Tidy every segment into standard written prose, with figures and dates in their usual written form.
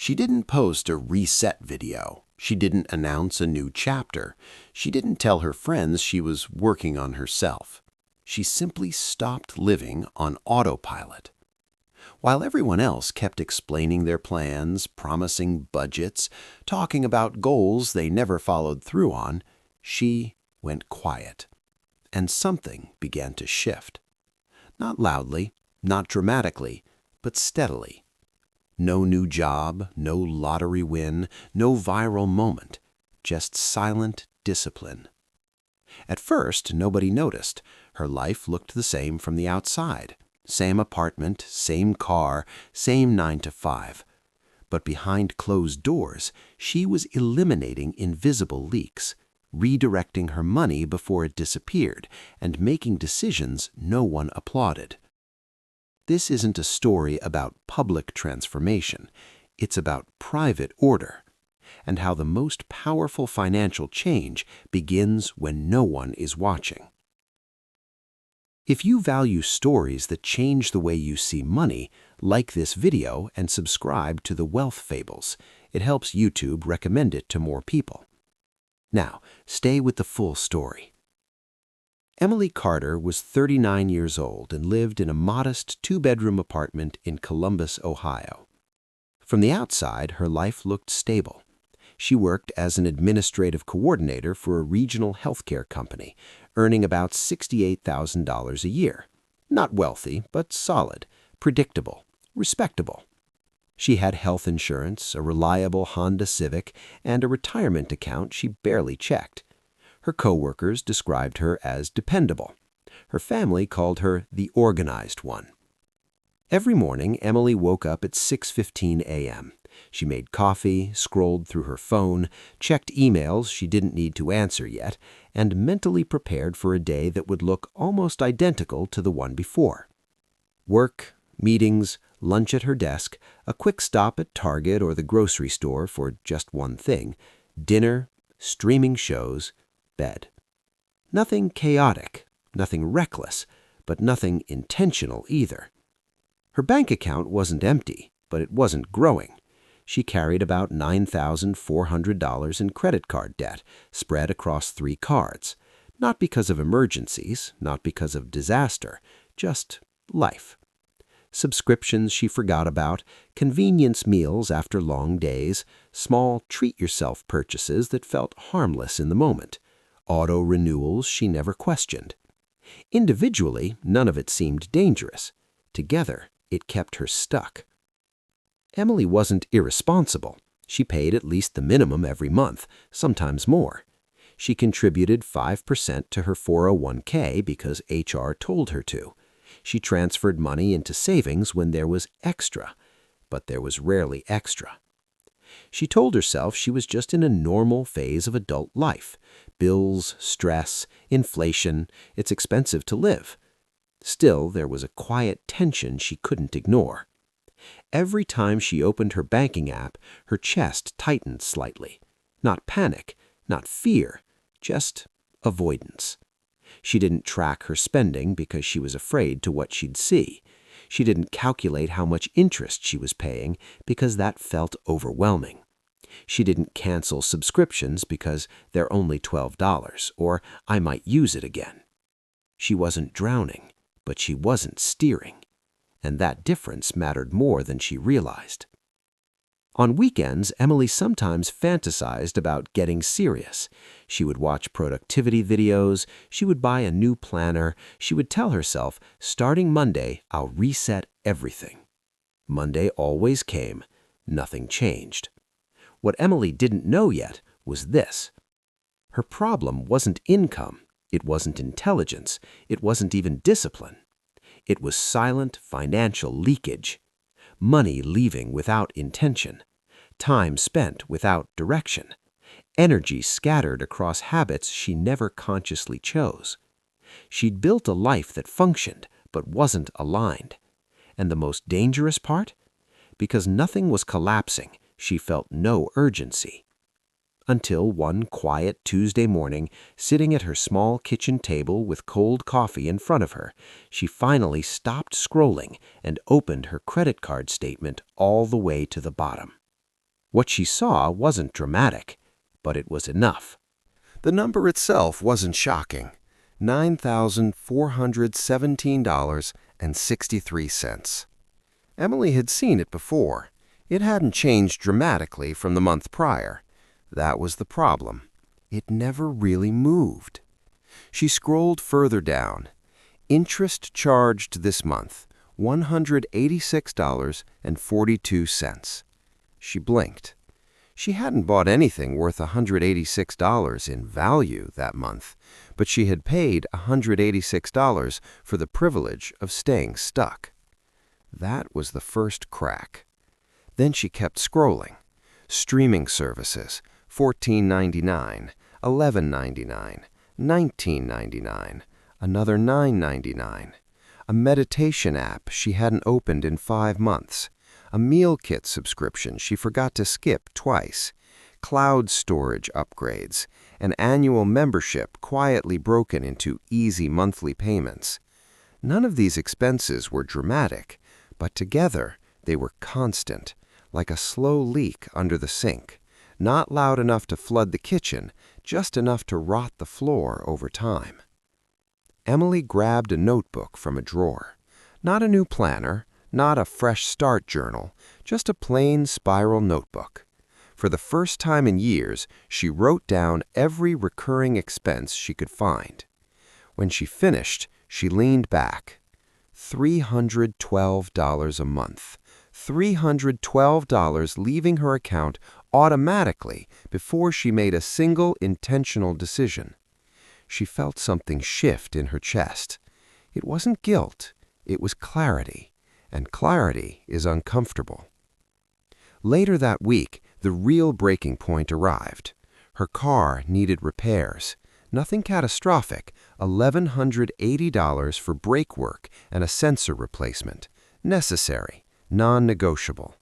She didn't post a reset video. She didn't announce a new chapter. She didn't tell her friends she was working on herself. She simply stopped living on autopilot. While everyone else kept explaining their plans, promising budgets, talking about goals they never followed through on, she went quiet. And something began to shift. Not loudly, not dramatically, but steadily. No new job, no lottery win, no viral moment, just silent discipline. At first, nobody noticed. Her life looked the same from the outside. Same apartment, same car, same 9 to 5. But behind closed doors, she was eliminating invisible leaks, redirecting her money before it disappeared, and making decisions no one applauded. This isn't a story about public transformation. It's about private order, and how the most powerful financial change begins when no one is watching. If you value stories that change the way you see money, like this video and subscribe to the Wealth Fables. It helps YouTube recommend it to more people. Now, stay with the full story. Emily Carter was 39 years old and lived in a modest 2-bedroom apartment in Columbus, Ohio. From the outside, her life looked stable. She worked as an administrative coordinator for a regional healthcare company, earning about $68,000 a year. Not wealthy, but solid, predictable, respectable. She had health insurance, a reliable Honda Civic, and a retirement account she barely checked. Her coworkers described her as dependable. Her family called her the organized one. Every morning, Emily woke up at 6:15 a.m. She made coffee, scrolled through her phone, checked emails she didn't need to answer yet, and mentally prepared for a day that would look almost identical to the one before. Work, meetings, lunch at her desk, a quick stop at Target or the grocery store for just one thing, dinner, streaming shows, bed. Nothing chaotic, nothing reckless, but nothing intentional either. Her bank account wasn't empty, but it wasn't growing. She carried about $9,400 in credit card debt, spread across 3 cards. Not because of emergencies, not because of disaster, just life. Subscriptions she forgot about, convenience meals after long days, small treat-yourself purchases that felt harmless in the moment, auto renewals she never questioned. Individually, none of it seemed dangerous. Together, it kept her stuck. Emily wasn't irresponsible. She paid at least the minimum every month, sometimes more. She contributed 5% to her 401k because HR told her to. She transferred money into savings when there was extra, but there was rarely extra. She told herself she was just in a normal phase of adult life. Bills, stress, inflation, it's expensive to live. Still, there was a quiet tension she couldn't ignore. Every time she opened her banking app, her chest tightened slightly. Not panic, not fear, just avoidance. She didn't track her spending because she was afraid to what she'd see. She didn't calculate how much interest she was paying because that felt overwhelming. She didn't cancel subscriptions because they're only $12 or I might use it again. She wasn't drowning, but she wasn't steering. And that difference mattered more than she realized. On weekends, Emily sometimes fantasized about getting serious. She would watch productivity videos, she would buy a new planner, she would tell herself, starting Monday, I'll reset everything. Monday always came, nothing changed. What Emily didn't know yet was this. Her problem wasn't income, it wasn't intelligence, it wasn't even discipline. It was silent financial leakage, money leaving without intention, time spent without direction, energy scattered across habits she never consciously chose. She'd built a life that functioned but wasn't aligned. And the most dangerous part? Because nothing was collapsing, she felt no urgency. Until one quiet Tuesday morning, sitting at her small kitchen table with cold coffee in front of her, she finally stopped scrolling and opened her credit card statement all the way to the bottom. What she saw wasn't dramatic, but it was enough. The number itself wasn't shocking. $9,417.63. Emily had seen it before. It hadn't changed dramatically from the month prior. That was the problem. It never really moved. She scrolled further down. Interest charged this month, $186.42. She blinked. She hadn't bought anything worth $186 in value that month, but she had paid $186 for the privilege of staying stuck. That was the first crack. Then she kept scrolling. Streaming services, $14.99, $11.99, $19.99, another $9.99. A meditation app she hadn't opened in 5 months. A meal kit subscription she forgot to skip twice. Cloud storage upgrades. An annual membership quietly broken into easy monthly payments. None of these expenses were dramatic, but together they were constant, like a slow leak under the sink. Not loud enough to flood the kitchen, just enough to rot the floor over time. Emily grabbed a notebook from a drawer. Not a new planner, not a fresh start journal, just a plain spiral notebook. For the first time in years, she wrote down every recurring expense she could find. When she finished, she leaned back. $312 a month. $312 leaving her account automatically before she made a single intentional decision. She felt something shift in her chest. It wasn't guilt, it was clarity, and clarity is uncomfortable. Later that week, the real breaking point arrived. Her car needed repairs. Nothing catastrophic, $1,180 for brake work and a sensor replacement. Necessary, non-negotiable.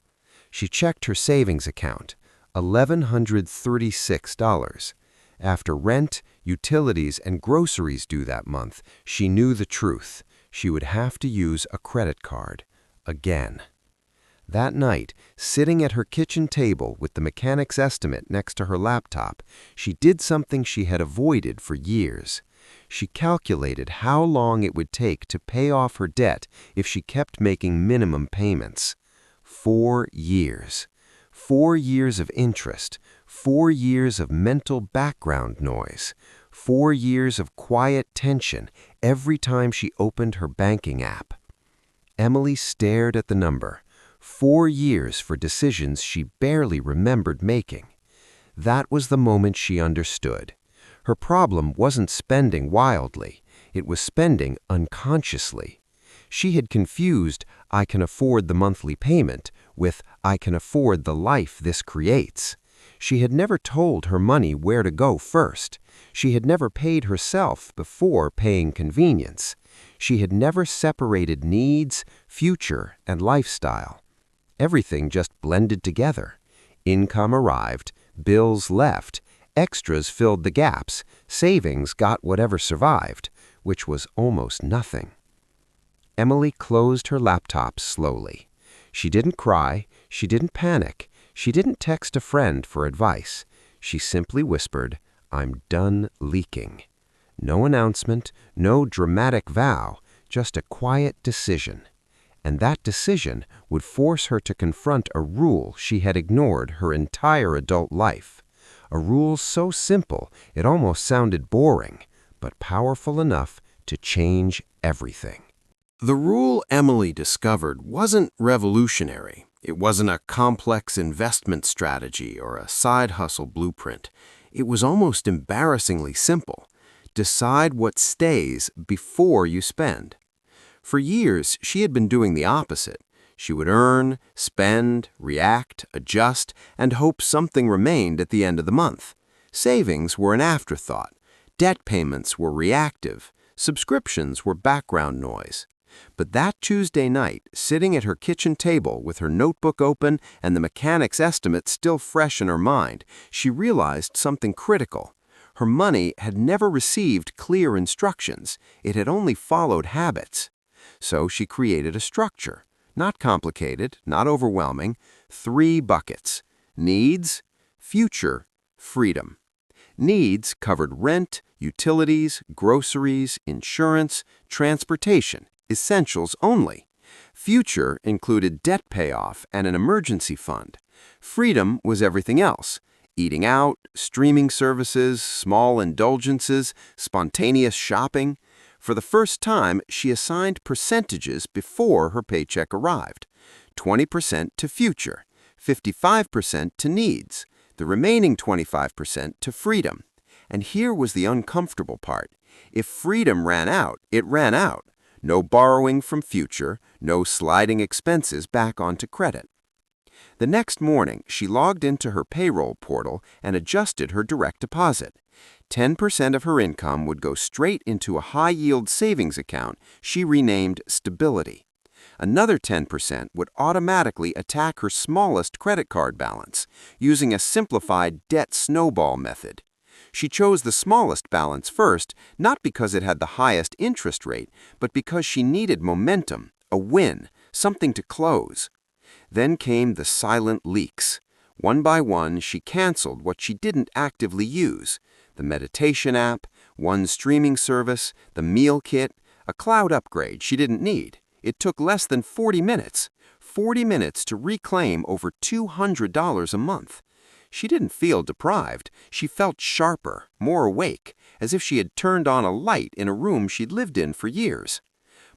She checked her savings account, $1,136. After rent, utilities, and groceries due that month, she knew the truth. She would have to use a credit card. Again. That night, sitting at her kitchen table with the mechanic's estimate next to her laptop, she did something she had avoided for years. She calculated how long it would take to pay off her debt if she kept making minimum payments. 4 years. 4 years of interest. 4 years of mental background noise. 4 years of quiet tension every time she opened her banking app. Emily stared at the number. 4 years for decisions she barely remembered making. That was the moment she understood. Her problem wasn't spending wildly. It was spending unconsciously. She had confused, "I can afford the monthly payment," with, "I can afford the life this creates." She had never told her money where to go first. She had never paid herself before paying convenience. She had never separated needs, future, and lifestyle. Everything just blended together. Income arrived, bills left, extras filled the gaps, savings got whatever survived, which was almost nothing. Emily closed her laptop slowly. She didn't cry, she didn't panic, she didn't text a friend for advice. She simply whispered, "I'm done leaking." No announcement, no dramatic vow, just a quiet decision. And that decision would force her to confront a rule she had ignored her entire adult life. A rule so simple it almost sounded boring, but powerful enough to change everything. The rule Emily discovered wasn't revolutionary. It wasn't a complex investment strategy or a side hustle blueprint. It was almost embarrassingly simple. Decide what stays before you spend. For years, she had been doing the opposite. She would earn, spend, react, adjust, and hope something remained at the end of the month. Savings were an afterthought. Debt payments were reactive. Subscriptions were background noise. But that Tuesday night, sitting at her kitchen table with her notebook open and the mechanic's estimate still fresh in her mind, she realized something critical. Her money had never received clear instructions. It had only followed habits. So she created a structure. Not complicated, not overwhelming. 3 buckets. Needs, future, freedom. Needs covered rent, utilities, groceries, insurance, transportation, essentials only. Future included debt payoff and an emergency fund. Freedom was everything else: eating out, streaming services, small indulgences, spontaneous shopping. For the first time, she assigned percentages before her paycheck arrived. 20% to future, 55% to needs, the remaining 25% to freedom. And here was the uncomfortable part. If freedom ran out, it ran out. No borrowing from future, no sliding expenses back onto credit. The next morning, she logged into her payroll portal and adjusted her direct deposit. 10% of her income would go straight into a high-yield savings account she renamed Stability. Another 10% would automatically attack her smallest credit card balance, using a simplified debt snowball method. She chose the smallest balance first, not because it had the highest interest rate, but because she needed momentum, a win, something to close. Then came the silent leaks. One by one, she canceled what she didn't actively use: the meditation app, one streaming service, the meal kit, a cloud upgrade she didn't need. It took less than 40 minutes. 40 minutes to reclaim over $200 a month. She didn't feel deprived. She felt sharper, more awake, as if she had turned on a light in a room she'd lived in for years.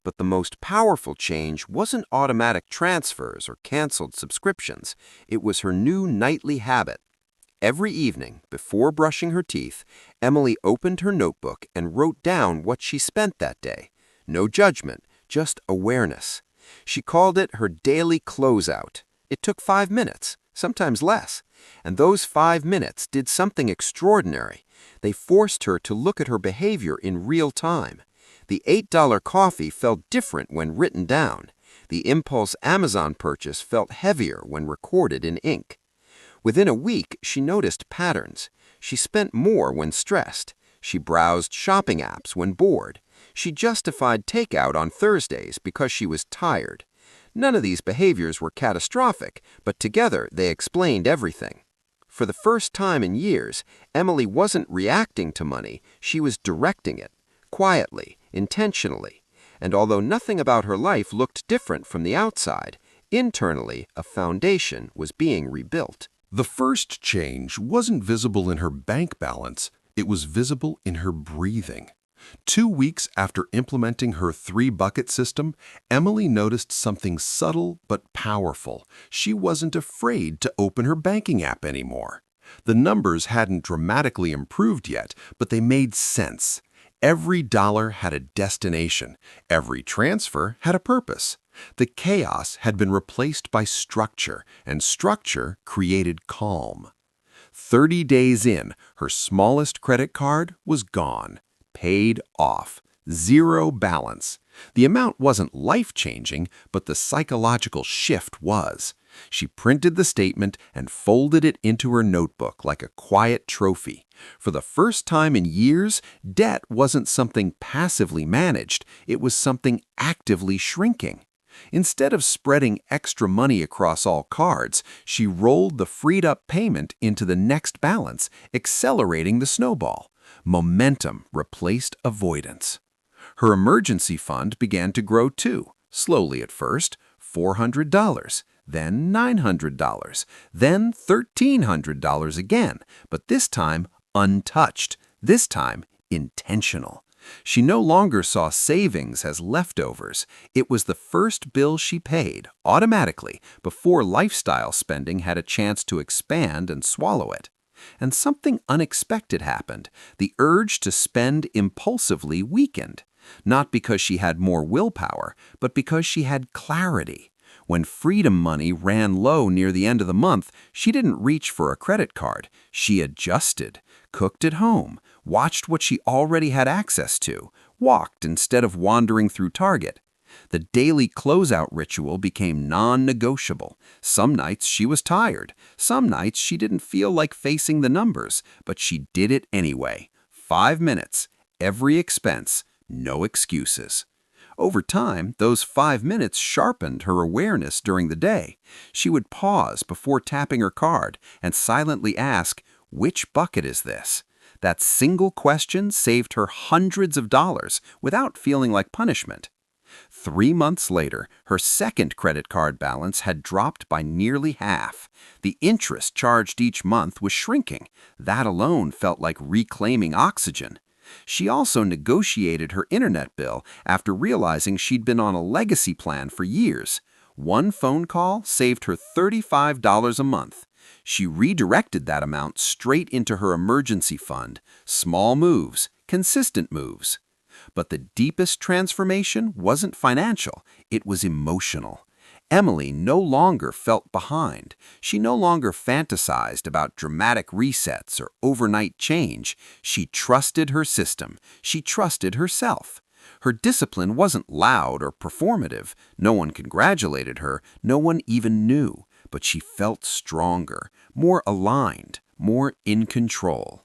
But the most powerful change wasn't automatic transfers or canceled subscriptions. It was her new nightly habit. Every evening, before brushing her teeth, Emily opened her notebook and wrote down what she spent that day. No judgment, just awareness. She called it her daily closeout. It took 5 minutes, sometimes less. And those 5 minutes did something extraordinary. They forced her to look at her behavior in real time. The $8 coffee felt different when written down. The impulse Amazon purchase felt heavier when recorded in ink. Within a week, she noticed patterns. She spent more when stressed. She browsed shopping apps when bored. She justified takeout on Thursdays because she was tired. None of these behaviors were catastrophic, but together they explained everything. For the first time in years, Emily wasn't reacting to money, she was directing it, quietly, intentionally. And although nothing about her life looked different from the outside, internally a foundation was being rebuilt. The first change wasn't visible in her bank balance, it was visible in her breathing. 2 weeks after implementing her 3-bucket system, Emily noticed something subtle but powerful. She wasn't afraid to open her banking app anymore. The numbers hadn't dramatically improved yet, but they made sense. Every dollar had a destination. Every transfer had a purpose. The chaos had been replaced by structure, and structure created calm. 30 days in, her smallest credit card was gone. Paid off. 0 balance. The amount wasn't life-changing, but the psychological shift was. She printed the statement and folded it into her notebook like a quiet trophy. For the first time in years, debt wasn't something passively managed, it was something actively shrinking. Instead of spreading extra money across all cards, she rolled the freed-up payment into the next balance, accelerating the snowball. Momentum replaced avoidance. Her emergency fund began to grow too, slowly at first, $400, then $900, then $1,300 again, but this time untouched, this time intentional. She no longer saw savings as leftovers. It was the first bill she paid, automatically, before lifestyle spending had a chance to expand and swallow it. And something unexpected happened. The urge to spend impulsively weakened. Not because she had more willpower, but because she had clarity. When freedom money ran low near the end of the month, she didn't reach for a credit card. She adjusted, cooked at home, watched what she already had access to, walked instead of wandering through Target. The daily closeout ritual became non-negotiable. Some nights she was tired. Some nights she didn't feel like facing the numbers, but she did it anyway. 5 minutes, every expense, no excuses. Over time, those 5 minutes sharpened her awareness during the day. She would pause before tapping her card and silently ask, "Which bucket is this?" That single question saved her hundreds of dollars without feeling like punishment. 3 months later, her second credit card balance had dropped by nearly half. The interest charged each month was shrinking. That alone felt like reclaiming oxygen. She also negotiated her internet bill after realizing she'd been on a legacy plan for years. One phone call saved her $35 a month. She redirected that amount straight into her emergency fund. Small moves, consistent moves. But the deepest transformation wasn't financial, it was emotional. Emily no longer felt behind. She no longer fantasized about dramatic resets or overnight change. She trusted her system. She trusted herself. Her discipline wasn't loud or performative. No one congratulated her. No one even knew. But she felt stronger, more aligned, more in control.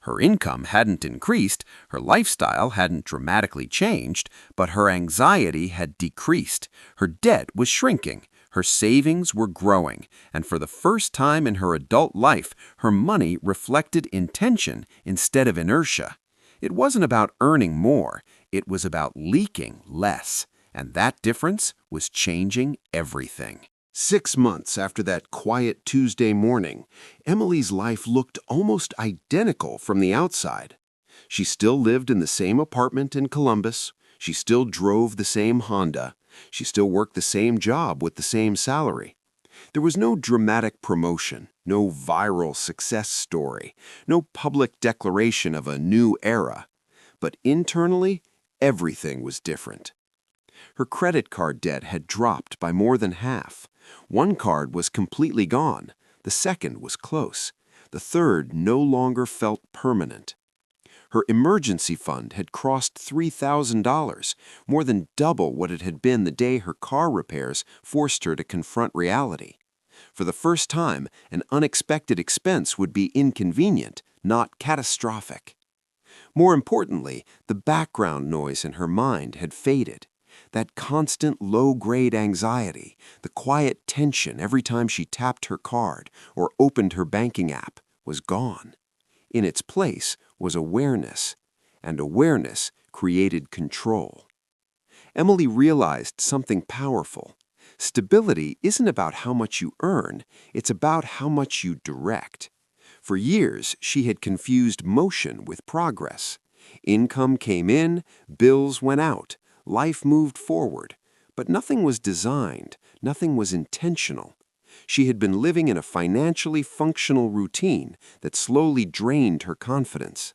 Her income hadn't increased, her lifestyle hadn't dramatically changed, but her anxiety had decreased. Her debt was shrinking, her savings were growing, and for the first time in her adult life, her money reflected intention instead of inertia. It wasn't about earning more, it was about leaking less, and that difference was changing everything. 6 months after that quiet Tuesday morning, Emily's life looked almost identical from the outside. She still lived in the same apartment in Columbus. She still drove the same Honda. She still worked the same job with the same salary. There was no dramatic promotion, no viral success story, no public declaration of a new era. But internally, everything was different. Her credit card debt had dropped by more than half. One card was completely gone. The second was close. The third no longer felt permanent. Her emergency fund had crossed $3,000, more than double what it had been the day her car repairs forced her to confront reality. For the first time, an unexpected expense would be inconvenient, not catastrophic. More importantly, the background noise in her mind had faded. That constant low-grade anxiety, the quiet tension every time she tapped her card or opened her banking app, was gone. In its place was awareness, and awareness created control. Emily realized something powerful. Stability isn't about how much you earn, it's about how much you direct. For years, she had confused motion with progress. Income came in, bills went out. Life moved forward, but nothing was designed, nothing was intentional. She had been living in a financially functional routine that slowly drained her confidence.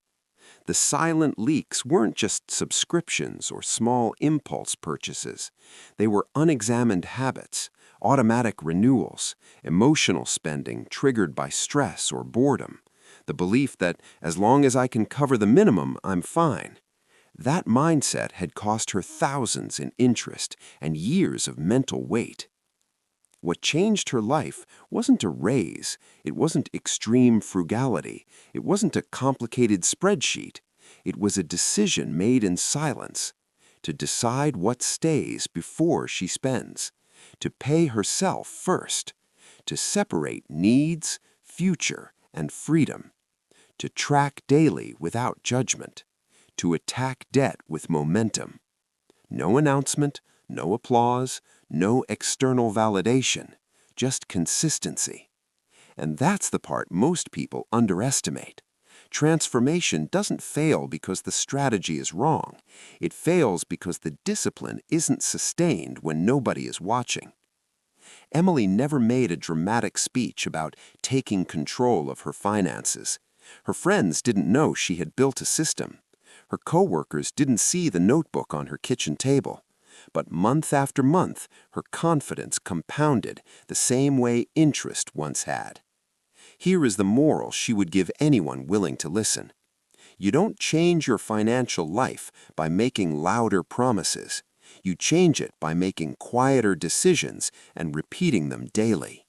The silent leaks weren't just subscriptions or small impulse purchases. They were unexamined habits, automatic renewals, emotional spending triggered by stress or boredom, the belief that as long as I can cover the minimum, I'm fine. That mindset had cost her thousands in interest and years of mental weight. What changed her life wasn't a raise, it wasn't extreme frugality, it wasn't a complicated spreadsheet. It was a decision made in silence, to decide what stays before she spends, to pay herself first, to separate needs, future, and freedom, to track daily without judgment, to attack debt with momentum. No announcement, no applause, no external validation, just consistency. And that's the part most people underestimate. Transformation doesn't fail because the strategy is wrong. It fails because the discipline isn't sustained when nobody is watching. Emily never made a dramatic speech about taking control of her finances. Her friends didn't know she had built a system. Her coworkers didn't see the notebook on her kitchen table. But month after month, her confidence compounded the same way interest once had. Here is the moral she would give anyone willing to listen. You don't change your financial life by making louder promises. You change it by making quieter decisions and repeating them daily.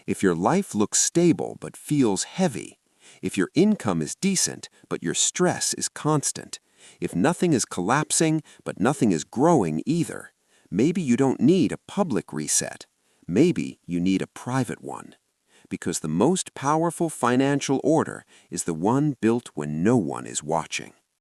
If your life looks stable but feels heavy, if your income is decent but your stress is constant, If nothing is collapsing, but nothing is growing either, maybe you don't need a public reset. Maybe you need a private one. Because the most powerful financial order is the one built when no one is watching.